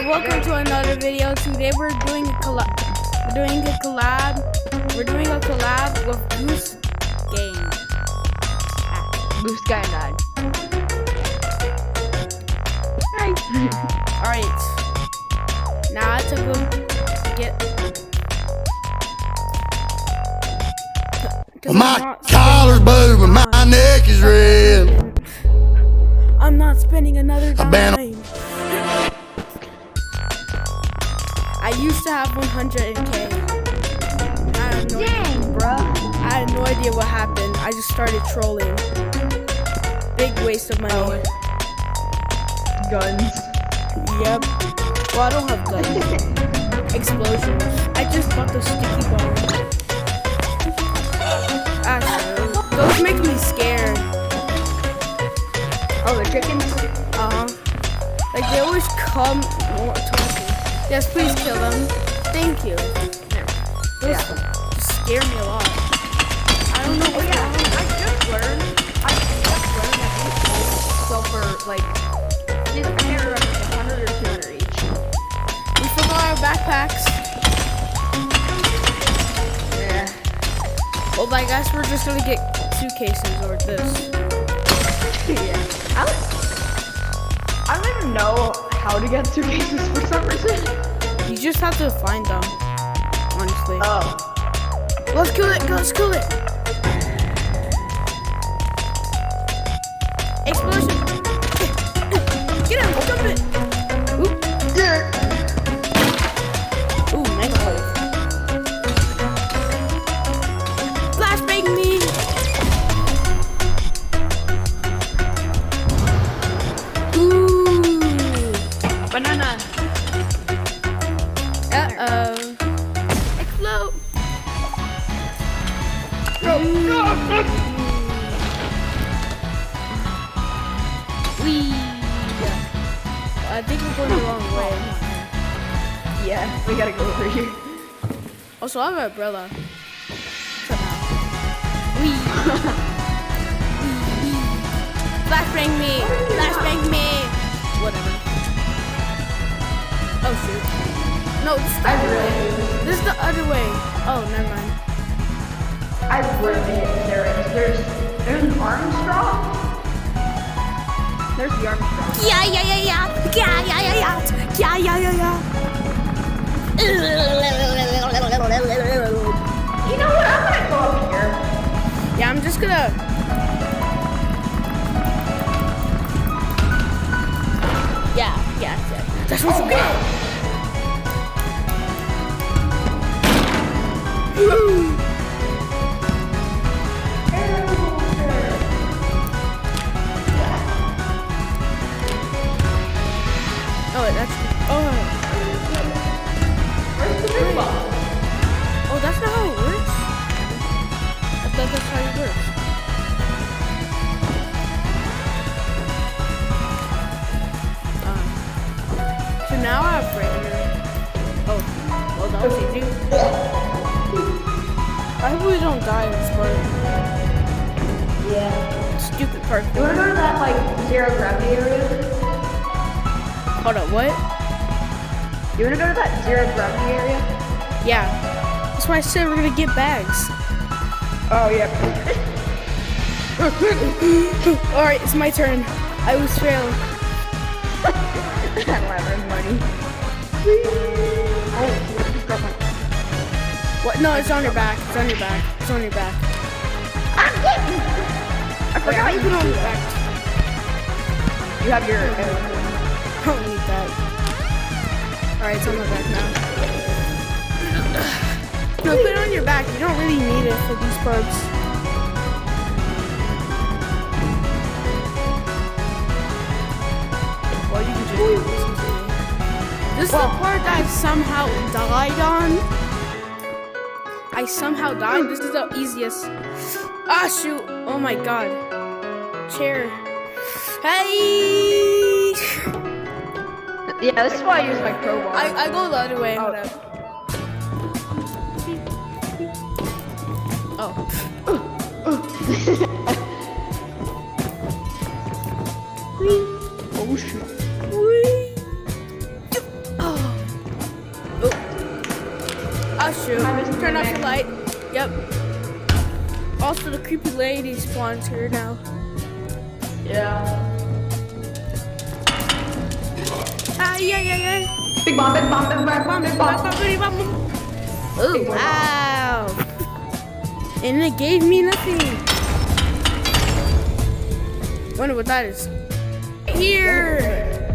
welcome to another video. Today we're doing a collab. We're doing a collab with Goose Game. Goose Guy 9. Alright. Now I have to go get. My collar's blue and my neck is red. I'm not spending another dime. I used to have 100K. Dang, bruh. I had no idea what happened. I just started trolling. Big waste of money. Guns. Yep. Well, I don't have guns. Explosions. I just bought the sticky bomb. Those make me scared. Oh, the chickens? Like they always come talking. Yes, please kill them. Thank you. Those just scare me a lot. I don't know what's wrong. I just learned that these bolts sell for like, I can't remember, 100 or 200 each. We forgot our backpacks. Yeah. Well, I guess we're just gonna get suitcases or this. Yeah. I don't even know how to get suitcases for some reason. You just have to find them. Honestly. Oh. Let's kill it. Let's kill it. Explosion. Get him. Jump it. Oop. Ooh, mega hole. Flashbang me. Ooh. Banana. Uh-oh. Explode. Wee. I think we're going the wrong way. Yeah, we gotta go over here. Also, I have an umbrella. Wee. Flashbang me. Flashbang me. Whatever. Oh, shoot. No, this is the other way. This is the other way. Oh, never mind. I really there's an Armstrong. There's the Armstrong. Yeah. You know what? I'm gonna go up here. Yeah, I'm just gonna. Yeah. That's what's good. Oh, that's. Where's the big ball? Oh, that's not how it works. I thought that's how it works. So now I have Predator. Oh, well, that was easy. I hope we don't die in this part. Yeah. Stupid part. You wanna go to that like zero gravity area? Hold on, what? You wanna go to that zero gravity area? Yeah. That's why I said we're gonna get bags. Oh yeah. Alright, it's my turn. I was failed. I don't have any money. Oh, What? No, it's on your back. It's on your back. It's on your back. I'm getting. I Wait, forgot how you you put can on your back? You have your. I don't need that. Alright, it's on my back now. No, put it on your back. You don't really need it for these parts. Well, you can just listen to me. This is the part that I somehow died on. I somehow died. This is the easiest. Ah, shoot. Oh my god. Chair. Hey! Yeah, this is why I use my crowbar. I go the other way. Hold up. Oh. Oh shoot. Ah. turn off the light. Yep. Also, the creepy lady spawns here now. Yeah. Yeah. Big bomb, big bomb, big bomb, big bomb. Oh, wow. And it gave me nothing. Wonder what that is. Here.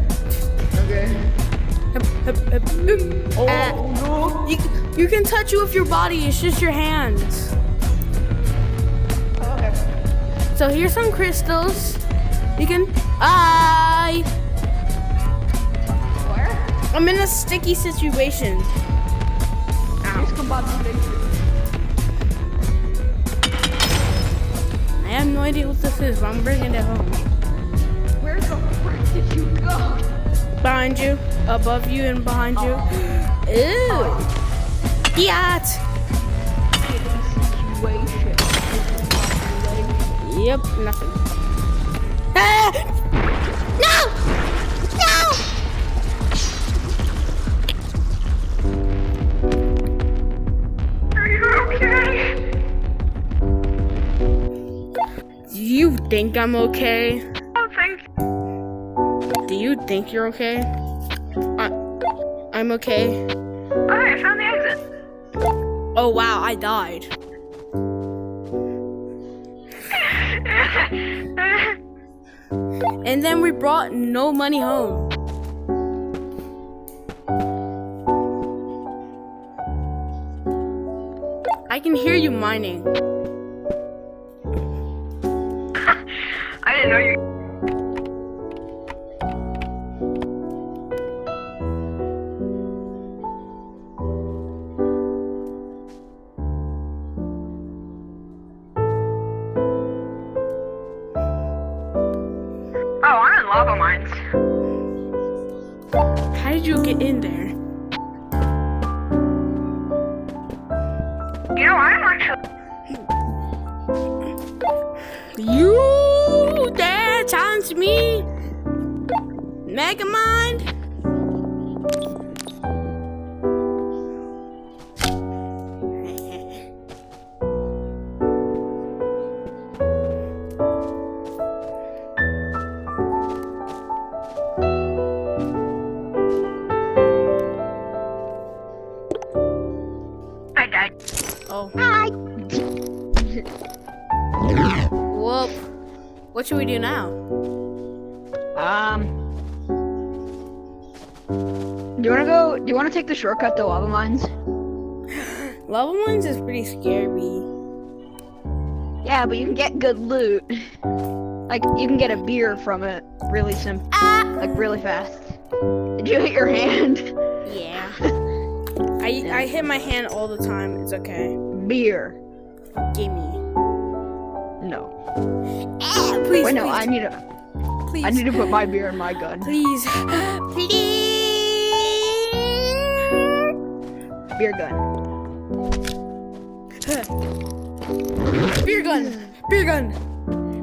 Okay. Oh, no. You can touch you with your body. It's just your hands. Okay. So here's some crystals. You can. Where? I'm in a sticky situation. Here's combustion. I have no idea what this is, but I'm bringing it home. Where the frick did you go? Behind you, above you, and behind you. Ew. Yacht. Situation. Yep, nothing. Ah! No! No! Are you okay? Do you think I'm okay? Oh, thank you. Do you think you're okay? I'm okay. Okay, I found the exit. Oh wow, I died. And then we brought no money home. I can hear you mining. I didn't know you. Oh, I'm in lava mines. How did you get in there? You know, I'm actually. You dare challenge me? Megamind? I died. Oh. Hi. Whoop. What should we do now? Do you wanna take the shortcut to lava mines? Lava Mines is pretty scary. Yeah, but you can get good loot. Like, you can get a beer from it really simple. Like, really fast. Did you hit your hand? Yeah. I hit my hand all the time. It's okay. Beer. Gimme. No. Please, Wait, no, please, I need to put my beer in my gun. please, please. Beer gun. Beer gun. Beer gun.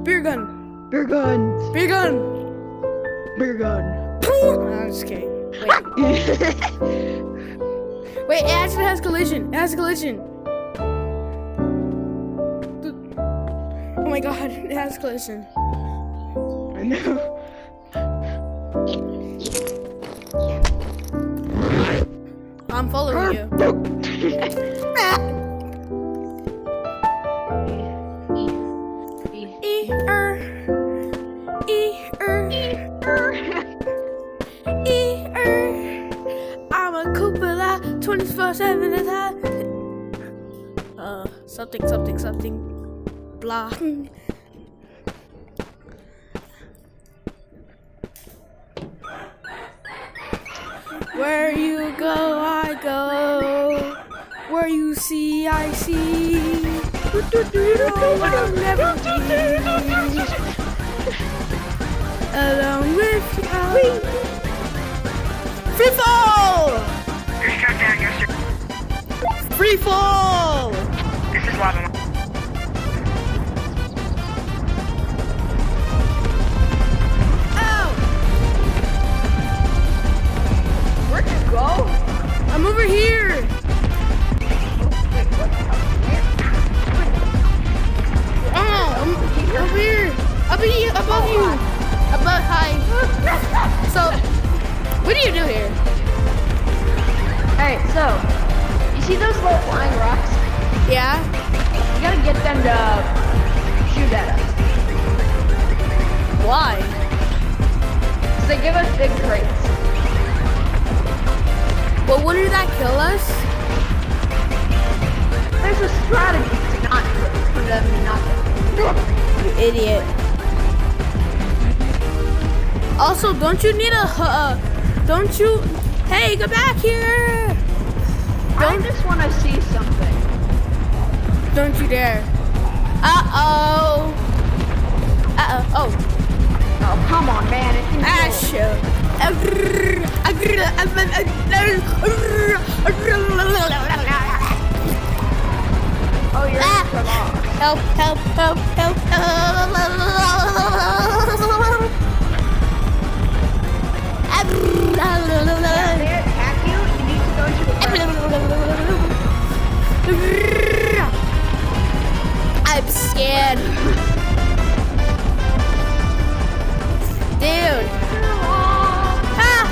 Beer gun. Beer guns. Beer gun. Beer gun. I'm just kidding. Wait. Wait, it actually has collision. It has collision. Oh my god, it has collision. I know. I'm following you. I'm a cupola 24/7 at something, blah. Where you go, I go. Where you see, I see. I'll never be alone with you. Free fall! You're struck down, you're struck. Free fall! This is lava mine. Oh! Where'd you go? I'm over here. Wait, what? What do you do here? Alright, so you see those little flying rocks? Yeah? You gotta get them to shoot at us. Why? So they give us big crates. But wouldn't that kill us? There's a strategy to not for them to not get. You idiot. Also, don't you need a don't you? Hey, get back here! I just want to see something. Don't you dare! Uh-oh! Uh-oh! Oh! Oh, come on, man! It's Shoot! Oh, you're in trouble. Help! Help! Help! Help! They attack you. You need to go to the front. I'm scared. Dude. Ah.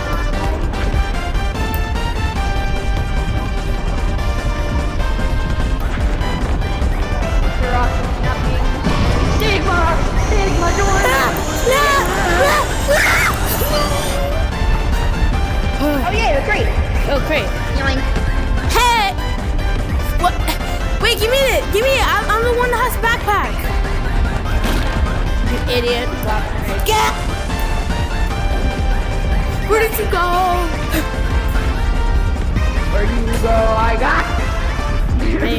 Sigma door. Oh yeah, you're great. Oh, great. Yoink. Hey! What? Wait, give me it. Give me it. I'm the one that has the backpack. You idiot. Get! Where did you go? Where do you go? I got. Me.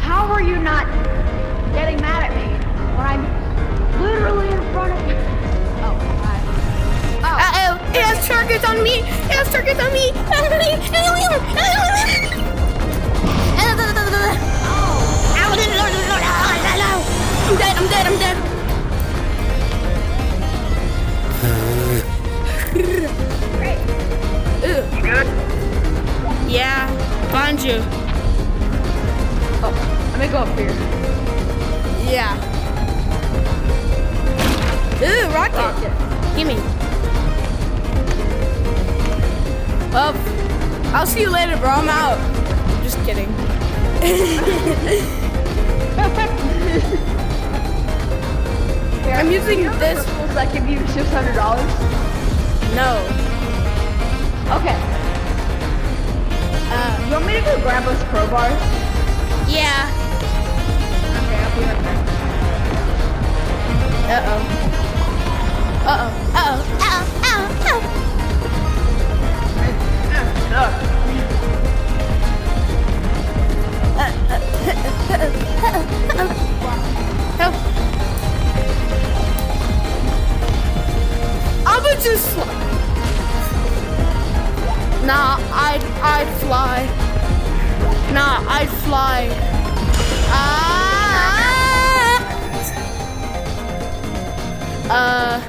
How are you not getting mad at me when I'm literally in front of you? Oh, hi. Oh. Uh-oh. It has targets on me. It has targets on me. I'm dead. I'm dead. I'm dead. Great. Ew. You good? Yeah. Find you. Oh, let me go up here. Yeah. Ooh, rocket. Gimme. Well, I'll see you later, bro. I'm out. Just kidding. I'm using this. Does that give you $600? No. Okay. You want me to go grab us crowbars? Yeah. Okay, I'll be right back. Uh-oh. Uh-oh. Uh-oh. Uh-oh. Uh-oh. Help. I would just fly. Nah, I'd fly. Nah, I'd fly.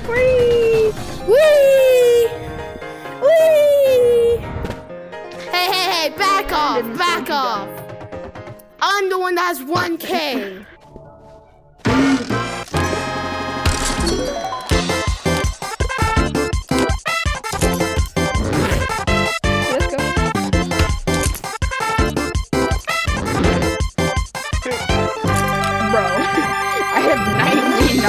Wee! Wee! Wee! Hey, back off, back off. I'm the one that has 1K. Let's go. Bro, I have $19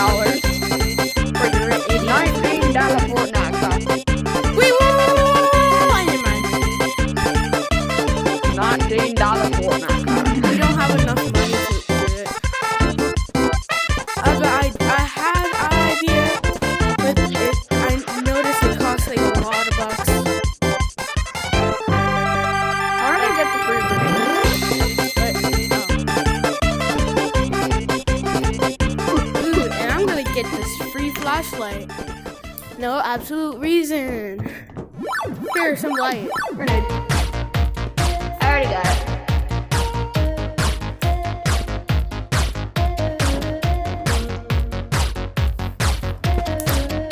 for your $19 Fortnite costume. Wait, whoa, never mind. $19 Fortnite costume. We don't have enough money to do it. But I had an idea, but I noticed it costs like a lot of bucks. How did I get the free grenade? Ooh, and I'm gonna get this free flashlight. No absolute reason. Here's some light. Grenade. I already got it.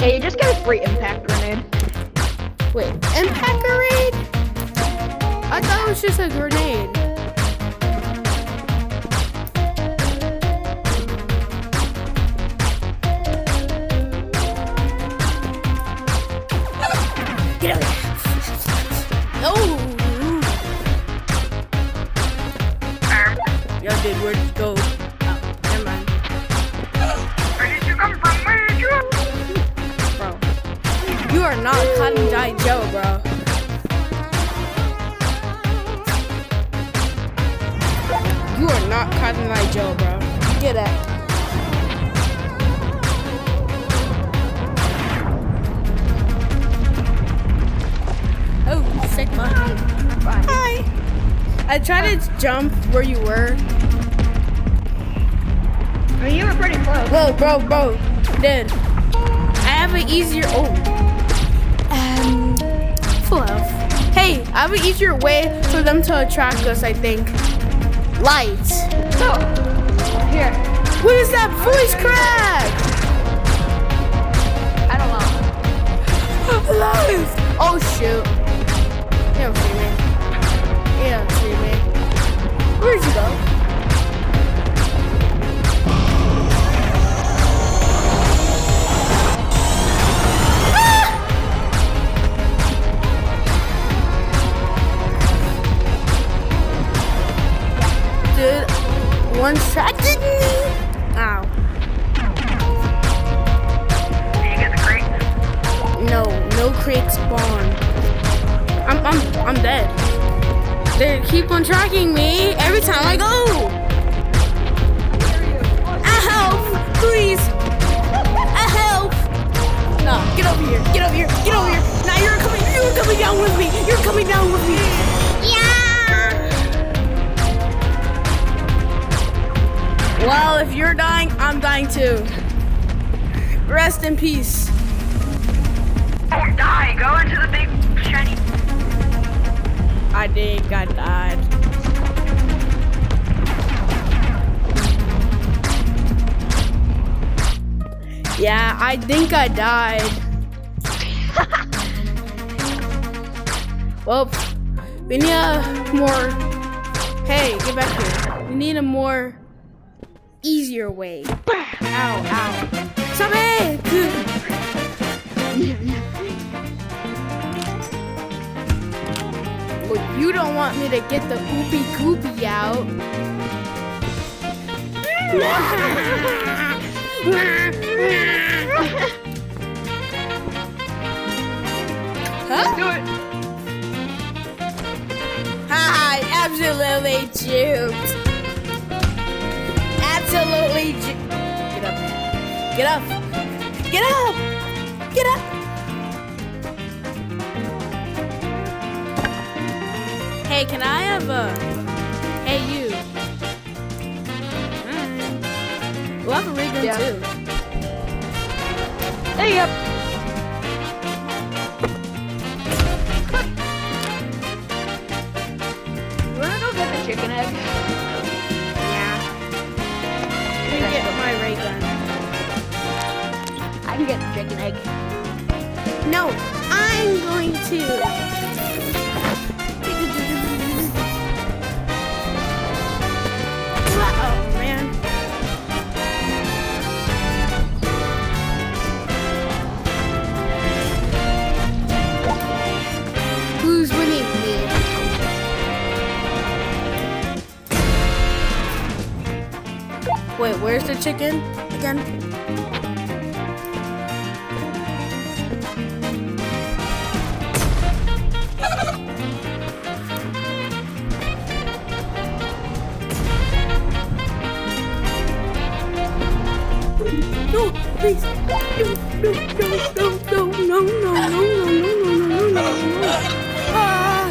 Yeah, you just get a free impact grenade. Wait, impact grenade? I thought it was just a grenade. are not Cotton Eye Joe, bro. You are not Cotton Eye Joe, bro. Get it. Oh, Sigma. Fine. Hi. I tried to jump where you were. I mean, you were pretty close. Whoa, bro. Dude. I have an easier. Fluff. Hey, I have an easier way for them to attract us, I think. Lights. So, here. What is that voice crack? I don't know. Lights. Oh, shoot. You don't see me. You don't see me. Where'd you go? One shot did me. Ow. Did you get the crate? No crate spawn. I'm dead. They keep on tracking me every time I go. Help, please. Help. No, get over here. Get over here. Get over here. Now you're coming down with me. You're coming down with me. Well, if you're dying, I'm dying too. Rest in peace. Don't die. Go into the big shiny. I think I died. Yeah, I think I died. Well, we need a more. Hey, get back here. We need a more easier way. Ow. Stop it! Well, you don't want me to get the oopie goopy out. Huh? Do it. Hi, absolutely juked. Absolutely Get up. Get up. Get up. Get up. Hey, can I have a... Hey, you. We'll have a ray gun too. There you go. You wanna go get the chicken egg? Yeah. Let me get my ray gun. I can get the chicken egg. No, I'm going to. Oh man. Who's winning me? Wait, where's the chicken again? No, please. No. Ah.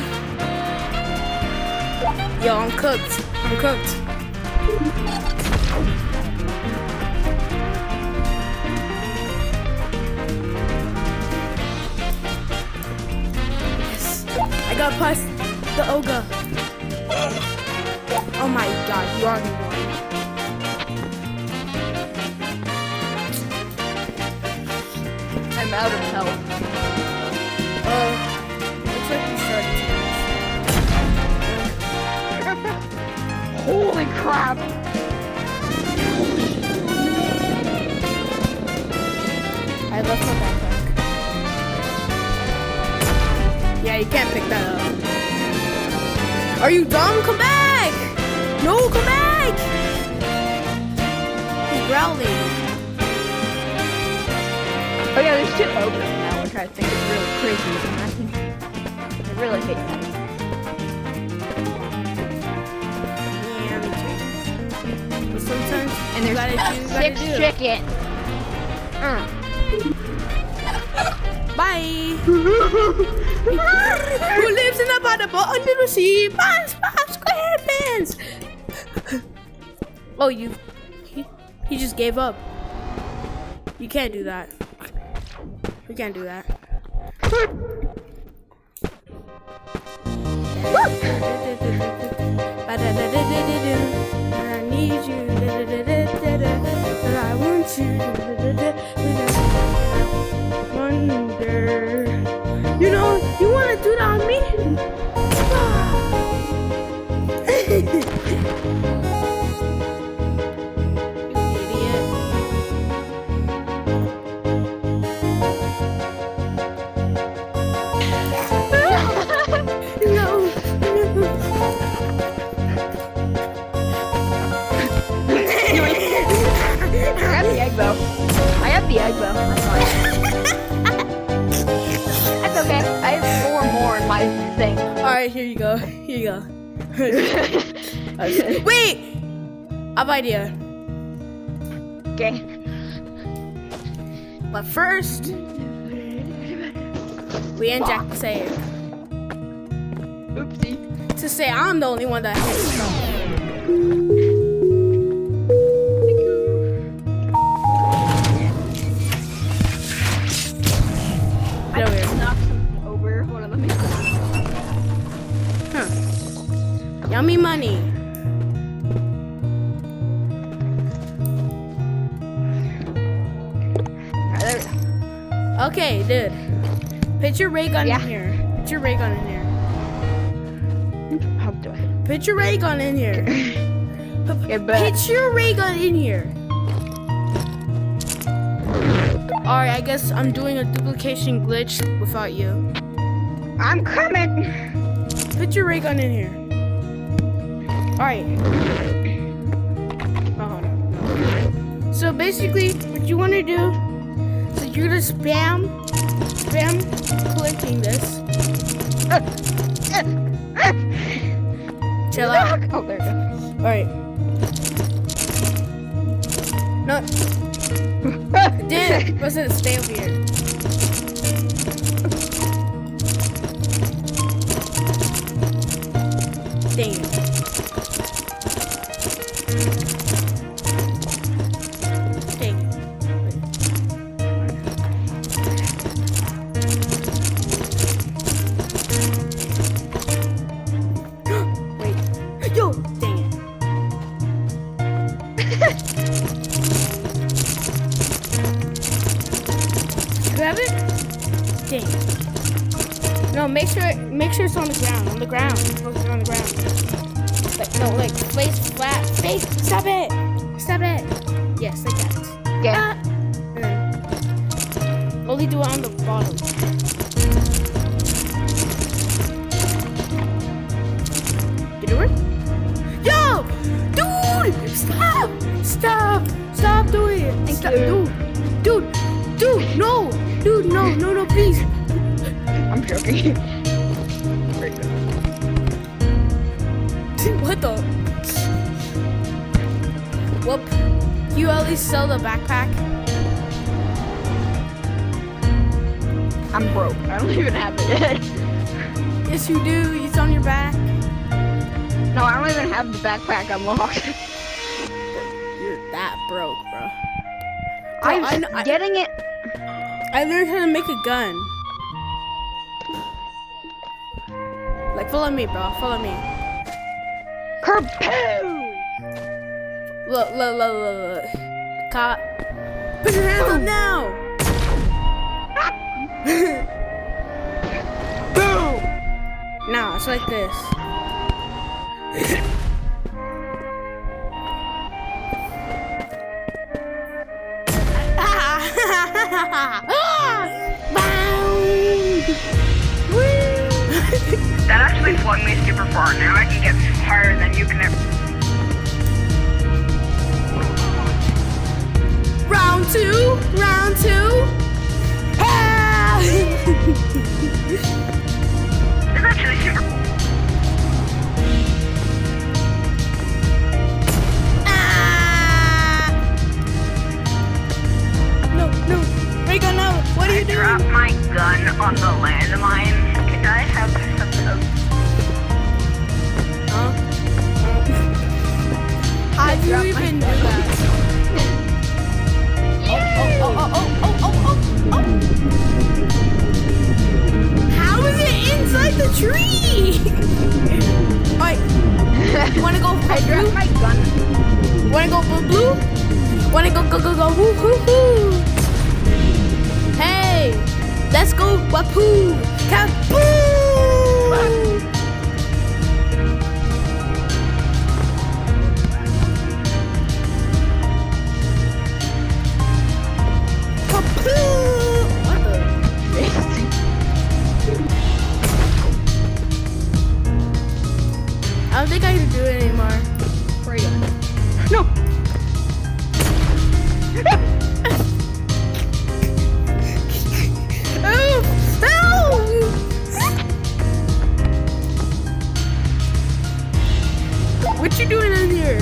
Yo, I'm cooked. Yes. I got past the ogre. Oh my god, you already won. I'm out of health. Looks like we started too much. Holy crap! I left my backpack. Yeah, you can't pick that up. Are you dumb? Come back! No, come back! He's growling. Oh yeah, there's two ogres now, which I I think it's really crazy. I really hate that. Yeah, me too. But sometimes And you there's gotta do what you 6 gotta do. chicken. Bye. Who lives in a bottle under the sea? SpongeBob SquarePants. Oh, he just gave up. You can't do that. You can't do that. I need you. But I want you. Wonder. You know, you want to do that on me? I have the egg though. That's fine. That's okay. I have 4 more in my thing. Alright, here you go. Here you go. Wait! I have an idea. Okay. But first, we and Jack say it. Oopsie. To say I'm the only one that hits them. I just knocked something over. Hold on, let me. Huh. Yummy money. Alright, there we go. Okay, dude. Put your ray gun Yeah. in here. Put your ray gun in here. How do I? Put your ray gun in here. Yeah, but Put your ray gun in here. Alright, I guess I'm doing a duplication glitch without you. I'm coming. Put your ray gun in here. Alright. Oh, hold on. So basically, what you want to do is you're gonna spam collecting this. Chill out. Oh, there we go. Alright. No. Dude, listen, stay over here. Dang it. Dang it. Wait. Yo! Dang it. Grab it? Dang. No, make sure it's on the ground. On the ground. It's supposed to be on the ground. Like, no, like face flat. Face. Stop it. Stop it. Yes, like that. Okay. Ah. And then only do it on the bottom. Did it work? Yo, dude, stop! Stop doing it. Thank Stop, you. dude, no, dude, no, please. I'm joking. What the? Whoop. You at least sell the backpack? I'm broke. I don't even have it. Yes, you do. It's on your back. No, I don't even have the backpack unlocked. You're that broke, bro. I'm getting it. I learned how to make a gun. Like, follow me, bro. Follow me. Kerpoo! Look. Cop. Put your hands up now. Boom! Nah, it's like this. That actually flung me super far. Now I can get higher than you can ever. Round two. Ah! Wanna go, go, go, go, woo, hoo, hoo. Hey, let's go, wapoo, kaboo. What the? I don't think I can do it anymore. Where are you going? No. Oh, oh. What you doing in here?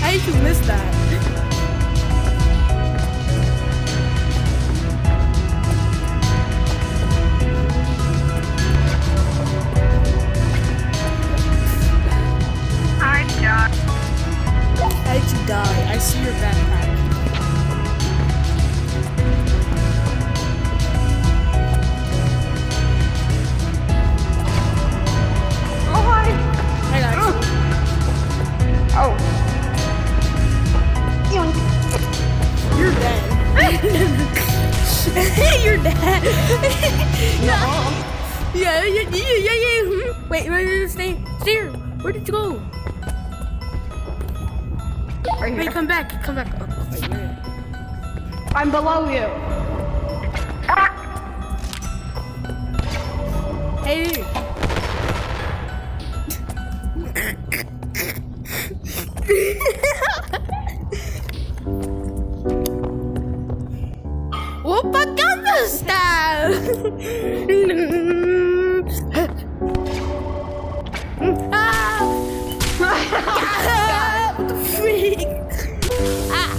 How did you miss that? Hi, John. How did you die? I see your backpack. Oh, hi. I got you. Oh. You're dead. You're dead. Yeah. Wait, stay here. Where did you go? Right here. Wait, come back. Oh, wait, wait. I'm below you. Hey. Opa, Gangnam Style. Ah. What the freak? Ah.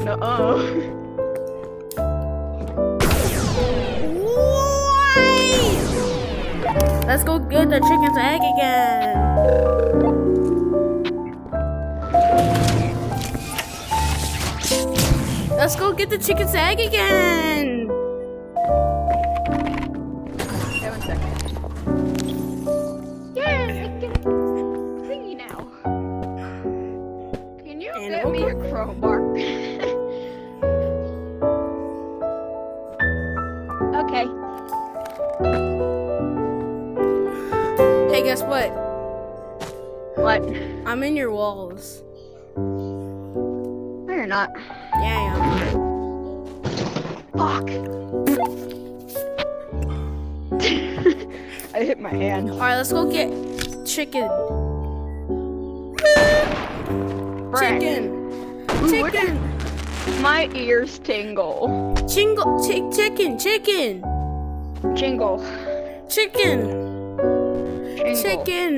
No. Let's go get the chicken's egg again. Let's go get the chicken's egg again. Okay, 1 second. Yeah, I can see now. Can you And get me a crowbar? Okay. Hey, guess what? What? I'm in your walls. No, you're not. Yeah, I am. Fuck. I hit my hand. All right, let's go get chicken. Frick. Chicken. Ooh, what Chicken. My ears tingle. Chicken. Chicken. Jingle. Chicken. Jingle. Chicken.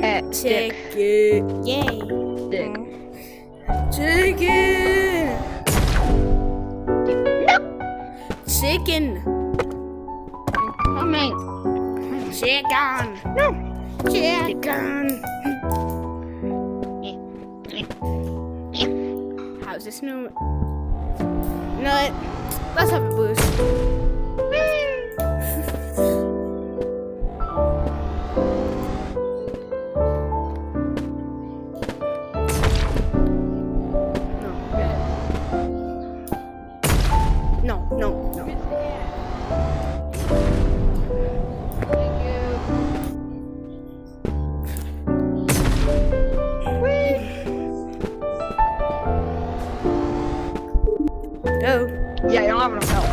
Dick. Chicken. Yay. Dick. Chicken. No. Chicken. Coming. Chicken. No. Chicken. How's this new? You know what? Let's have a boost. No. Go. Yeah, you don't have enough health.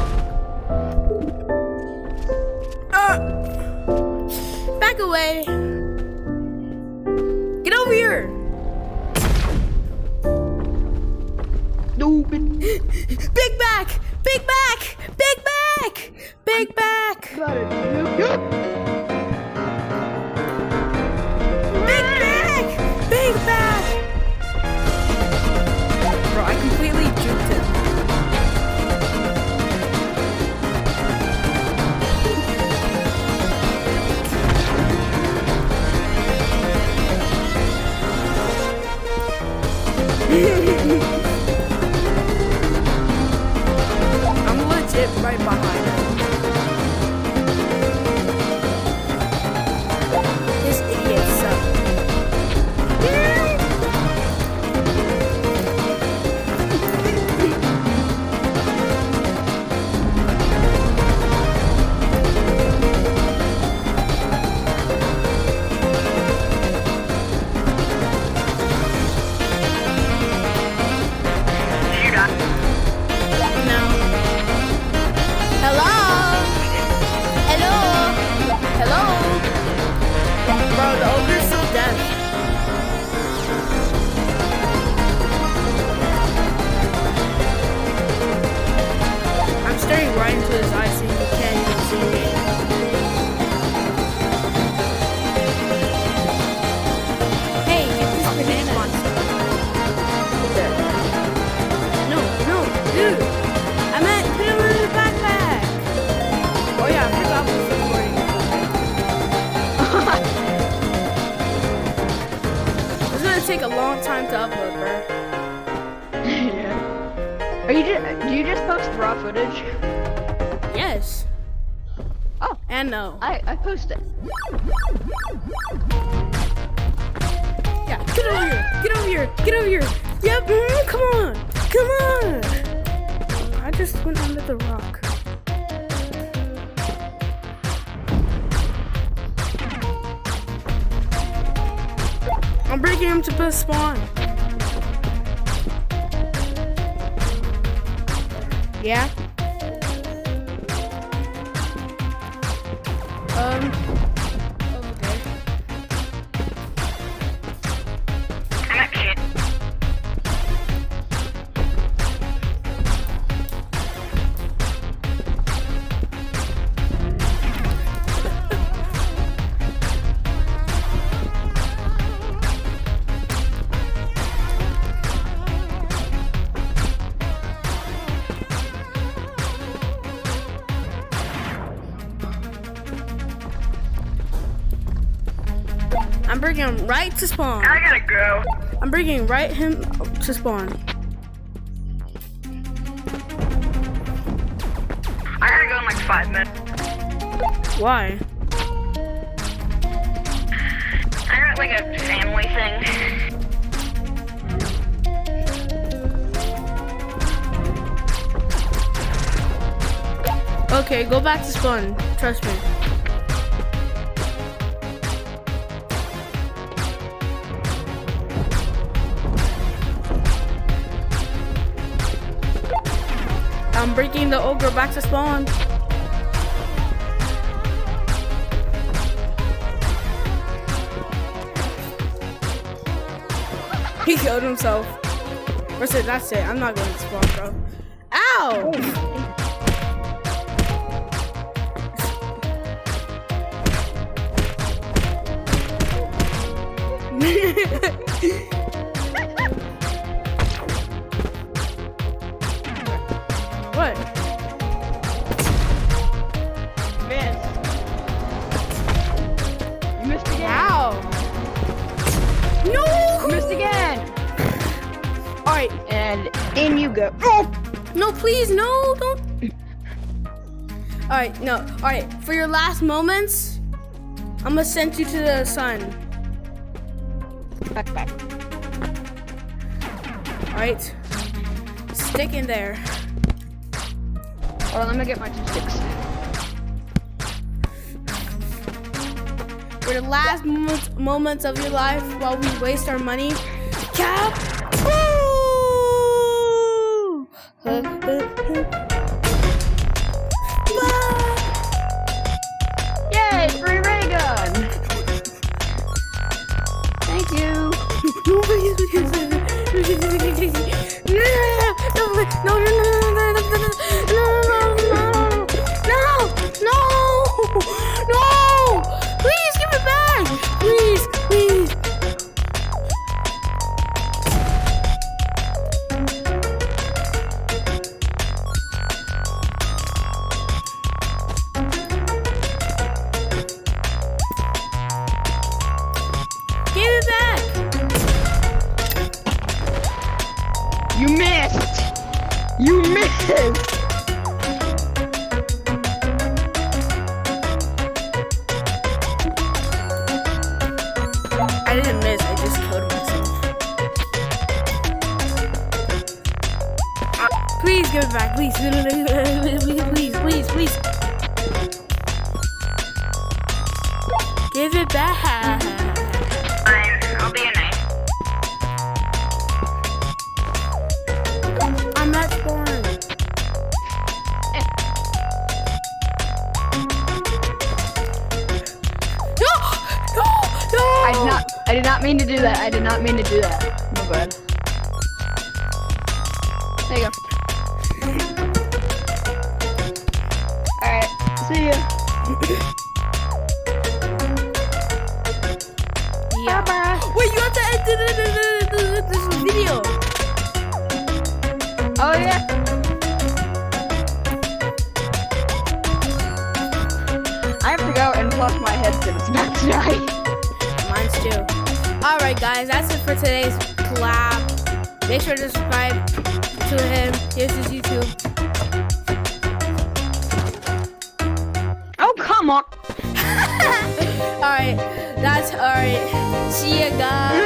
Back away. Big back! Big back! Big back! Big back! Got it. Big back! Big back! Bro, I completely juked him. I'm legit right behind him. This idiot sucks. Shoot up. No. Hello? Hello? Hello? Bro, the ogre's so dead. I'm staring right into his eyes so he can't even see me. Hey, get this banana monster. No, dude. I meant put him in the backpack. Oh yeah, I forgot we're recording. It's gonna take a long time to upload, bro. Yeah. Do you just post raw footage? Yes. Oh, And no. I post it. Yeah, get over here. Get over here. Get over here. Yep, come on. Come on. I just went under the rock. I'm breaking him to the spawn. Yeah. Okay. I'm at shit. I'm bringing him right to spawn. I gotta go. I'm bringing him to spawn. I gotta go in like 5 minutes. Why? I got like a family thing. Okay, go back to spawn. Trust me. I'm bringing the ogre back to spawn. He killed himself. That's it. I'm not going to spawn, bro. Ow! What? Miss. You missed again. Ow! No! You missed again. All right. And in you go. Oh! No, please, no, don't. All right, no. All right, for your last moments, I'm gonna send you to the sun. Back. All right, stick in there. Hold on, let me get my 2 sticks. For the last moments of your life, while we waste our money, Cap. Yay, free ray gun! Thank you. No, please. my, no, no, no, no, no, no, no, no, no, no, please give it back, please, please. Give it back. You missed! You missed! I didn't miss, I just killed myself. Please give it back, please. Please, please, please. Give it back. Fine, I'll be a knight. I'm at spawn. No! No! No! I did not mean to do that. I did not mean to do that. My bad. There you go. Alright, see ya. Yeah. Bye-bye. Wait, you have to edit this video. Oh yeah. I have to go and plug my headset's about to die. Mine's too. Alright guys, that's it for today's collab. Make sure to subscribe to him. Here's his YouTube. Oh come on. Alright, that's alright. See ya guys.